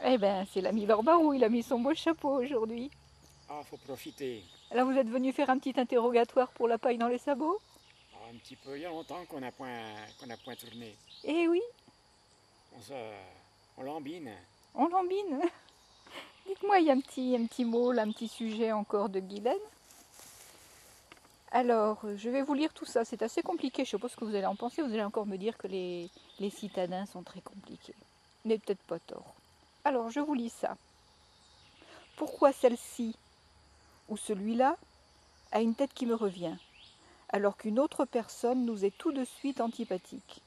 Eh ben, c'est l'ami Barbarou, il a mis son beau chapeau aujourd'hui. Ah, faut profiter. Alors vous êtes venu faire un petit interrogatoire pour la paille dans les sabots? Ah, un petit peu, il y a longtemps qu'on a point tourné. Eh oui, On se, on lambine. on l'embine. Dites-moi, il y a un petit mot, là, un petit sujet encore de Guylaine. Alors, je vais vous lire tout ça. C'est assez compliqué. Je ne sais pas ce que vous allez en penser. Vous allez encore me dire que les citadins sont très compliqués. Vous n'avez peut-être pas tort. Alors, je vous lis ça. Pourquoi celle-ci ou celui-là a une tête qui me revient, alors qu'une autre personne nous est tout de suite antipathique?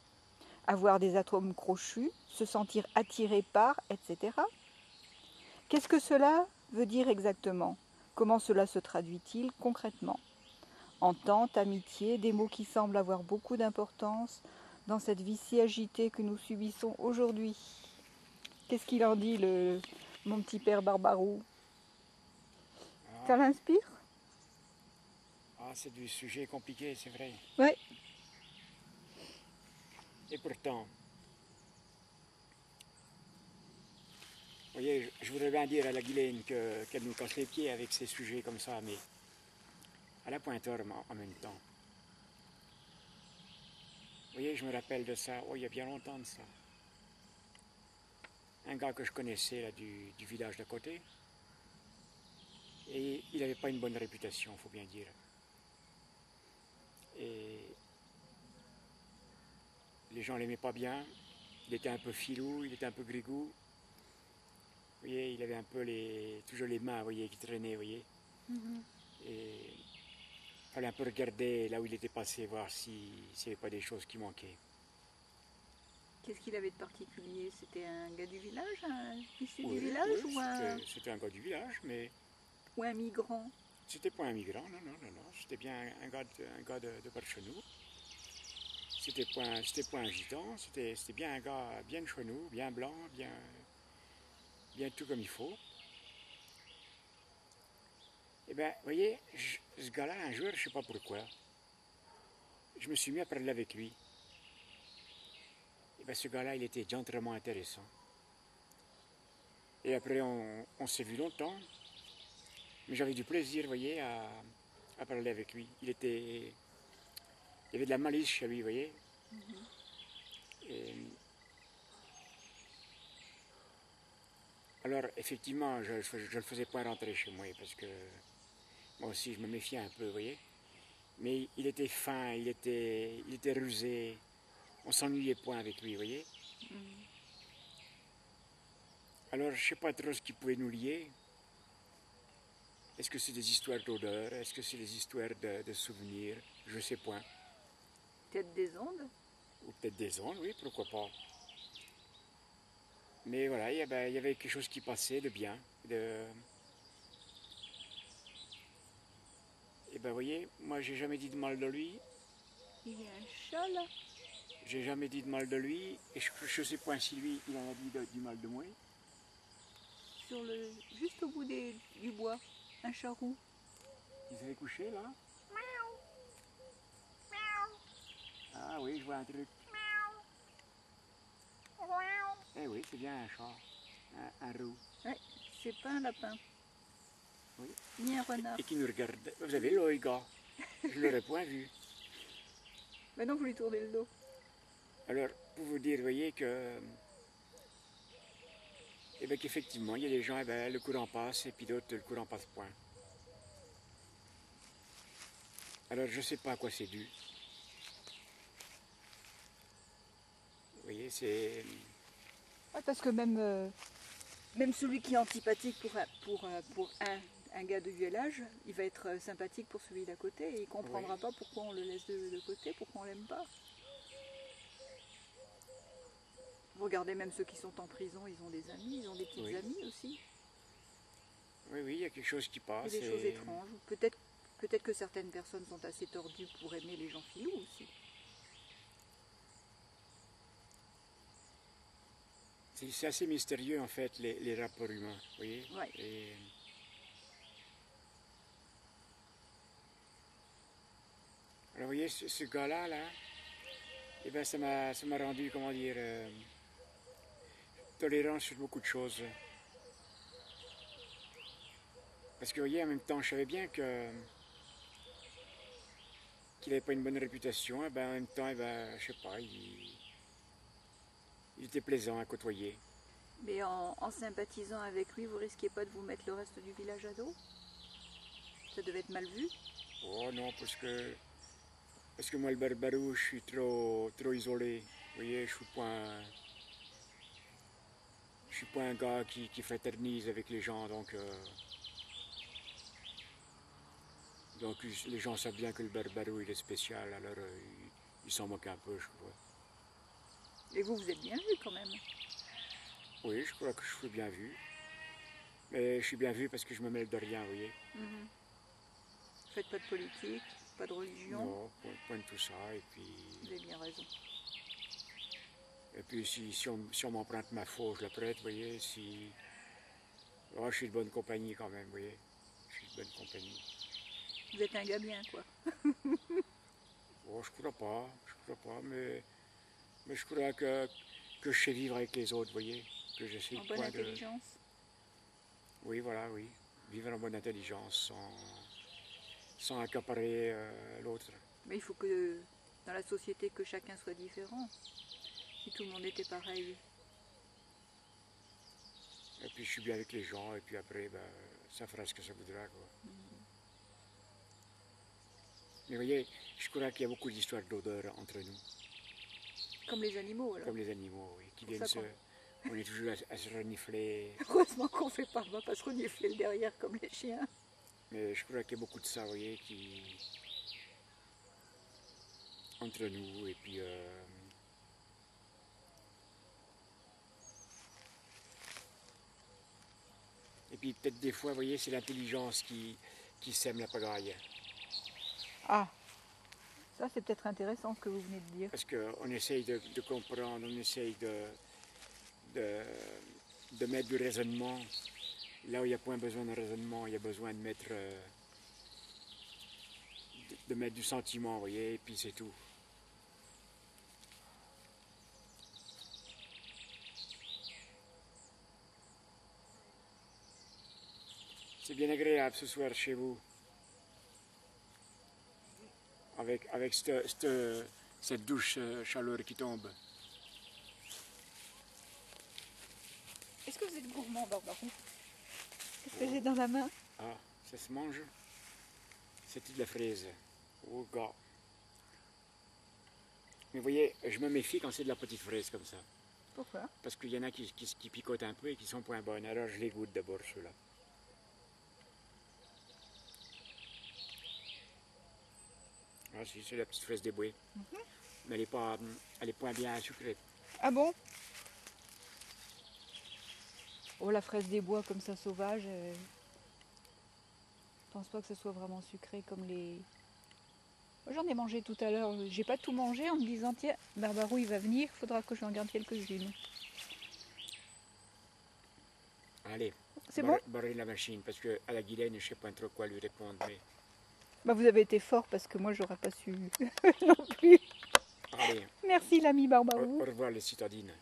Avoir des atomes crochus, se sentir attiré par, etc. Qu'est-ce que cela veut dire exactement? Comment cela se traduit-il concrètement? Entente, amitié, des mots qui semblent avoir beaucoup d'importance dans cette vie si agitée que nous subissons aujourd'hui. Qu'est-ce qu'il en dit, mon petit père Barbarou? Ça Ah, l'inspire? c'est du sujet compliqué, c'est vrai. Ouais. Et pourtant, vous voyez, je voudrais bien dire à la Guylaine qu'elle nous casse les pieds avec ces sujets comme ça, mais à la pointe orme en même temps. Vous voyez, je me rappelle de ça, oh, il y a bien longtemps de ça. Un gars que je connaissais là, du village d'à côté, et il n'avait pas une bonne réputation, faut bien dire. Et les gens l'aimaient pas bien, il était un peu filou, il était un peu grigou. Vous voyez, il avait un peu toujours les mains, vous voyez, qui traînaient, vous voyez. Mhm. Et il fallait un peu regarder là où il était passé, voir s'il n'y avait pas des choses qui manquaient. Qu'est-ce qu'il avait de particulier? C'était un gars du village, issu du Oui, village, oui, ou c'était un gars du village, mais ou un migrant? c'était pas un migrant, non, non, non, non. C'était bien un gars de par chez nous. C'était pas un gitan, c'était bien un gars bien de chez nous, bien blanc, bien tout comme il faut. Et bien, vous voyez, ce gars-là, un jour, je sais pas pourquoi, je me suis mis à parler avec lui. Et bien, ce gars-là, il était gentiment intéressant. Et après, on s'est vu longtemps, mais j'avais du plaisir, vous voyez, à parler avec lui. Il y avait de la malice chez lui, vous voyez. Et alors, effectivement, je ne le faisais pas rentrer chez moi parce que moi aussi, je me méfiais un peu, vous voyez. Mais il était fin, il était rusé. On s'ennuyait point avec lui, vous voyez. Mhm. Alors, je ne sais pas trop ce qui pouvait nous lier. Est-ce que c'est des histoires d'odeur? Est-ce que c'est des histoires de souvenirs? Je ne sais point. Peut-être des ondes? Ou peut-être des ondes, oui, pourquoi pas. Mais voilà, il y avait quelque chose qui passait de bien. Et ben, vous voyez, moi, j'ai jamais dit de mal de lui. Il y a un chat là, J'ai jamais dit de mal de lui. Et je ne sais point si lui, il en a dit du mal de moi. juste au bout du bois, un chat roux. Il s'est couché là. Ah oui, je vois un truc. Eh oui, c'est bien un chat. Un roux. Ouais, c'est pas un lapin, Oui. ni un renard. Et qui nous regarde. Vous avez l'œil, gars. Je ne l'aurais point vu. Maintenant vous lui tournez le dos. Alors, pour vous dire, vous voyez que. Eh bien, qu'effectivement, il y a des gens, eh ben, le courant passe, et puis d'autres, le courant passe point. Alors, je ne sais pas à quoi c'est dû. Vous voyez, c'est. Ouais, parce que même celui qui est antipathique pour un gars de village, il va être sympathique pour celui d'à côté et il Oui, comprendra pas pourquoi on le laisse de côté, pourquoi on l'aime pas. Vous regardez même ceux qui sont en prison, ils ont des amis, ils ont des petites oui. amies aussi. Oui, oui, il y a quelque chose qui Il y a passe. des choses étranges. Peut-être que certaines personnes sont assez tordues pour aimer les gens filous aussi. C'est assez mystérieux, en fait, les rapports humains. Vous voyez. Ouais. Et, alors, vous voyez, ce gars-là, là, eh ben, ça m'a rendu, comment dire. tolérant sur beaucoup de choses. Parce que, vous voyez, en même temps, je savais bien que qu'il n'avait pas une bonne réputation, et ben, en même temps, eh ben, je sais pas, il était plaisant à côtoyer. Mais en sympathisant avec lui, vous risquiez pas de vous mettre le reste du village à dos? Ça devait être mal vu. Oh non, parce que moi, le barbarou, je suis trop isolé. Vous voyez, je suis pas un gars qui fraternise avec les gens, donc les gens savent bien que le barbarou, il est spécial, alors ils s'en moquent un peu, je crois. Et vous, vous êtes bien vu quand même. Oui, je crois que je suis bien vu. Mais je suis bien vu parce que je me mêle de rien, vous voyez. Faites pas de politique, pas de religion. Non, point de tout ça, Vous avez bien raison. et puis si on m'emprunte ma faux, je la prête, vous voyez, oh, je suis de bonne compagnie quand même, vous voyez. Je suis de bonne compagnie. Vous êtes un gars bien, quoi. Oh, je crois pas, mais je crois que je sais vivre avec les autres, vous voyez. Que j'essaie En bonne de... intelligence. Oui, voilà, oui. Vivre en bonne intelligence, sans accaparer l'autre. Mais il faut que, dans la société, que chacun soit différent. Si tout le monde était pareil. Et puis je suis bien avec les gens, et puis après, ben, ça fera ce que ça voudra, quoi. Mais vous voyez, je crois qu'il y a beaucoup d'histoires d'odeur entre nous. Comme les animaux, alors. Comme les animaux, oui, qui Pour viennent ça On est toujours à se renifler. Heureusement qu'on fait pas, on va pas se renifler le derrière comme les chiens. Mais je crois qu'il y a beaucoup de ça, vous voyez, entre nous, et puis... Et puis peut-être des fois, vous voyez, c'est l'intelligence qui sème la pagaille. Ah, ça c'est peut-être intéressant ce que vous venez de dire. Parce qu'on essaye de comprendre, on essaye de mettre du raisonnement. Là où il n'y a point besoin de raisonnement, il y a besoin de mettre du sentiment, vous voyez, et puis c'est tout. C'est bien agréable ce soir chez vous. Avec cette douce chaleur qui tombe. Est-ce que vous êtes gourmand, Barbarou? Qu'est-ce que j'ai dans la main? Ah, ça se mange? C'est de la fraise. Oh, gars. Mais vous voyez, je me méfie quand c'est de la petite fraise comme ça. Pourquoi? Parce qu'il y en a qui picotent un peu et qui sont point bonnes. Alors je les goûte d'abord, ceux-là. Ah si, c'est la petite fraise des bois. Mais elle est pas bien sucrée. Ah bon? Oh, la fraise des bois comme ça sauvage, je pense pas que ce soit vraiment sucré comme les... J'en ai mangé tout à l'heure, j'ai pas tout mangé en me disant tiens, Barbarou il va venir, il faudra que j'en garde quelques-unes. Allez, C'est bon? barrer la machine, parce qu'à la Guylaine, je sais pas trop quoi lui répondre. Mais... Bah vous avez été fort parce que moi j'aurais pas su non plus. Allez, Merci l'ami Barbarou. au revoir les citadines.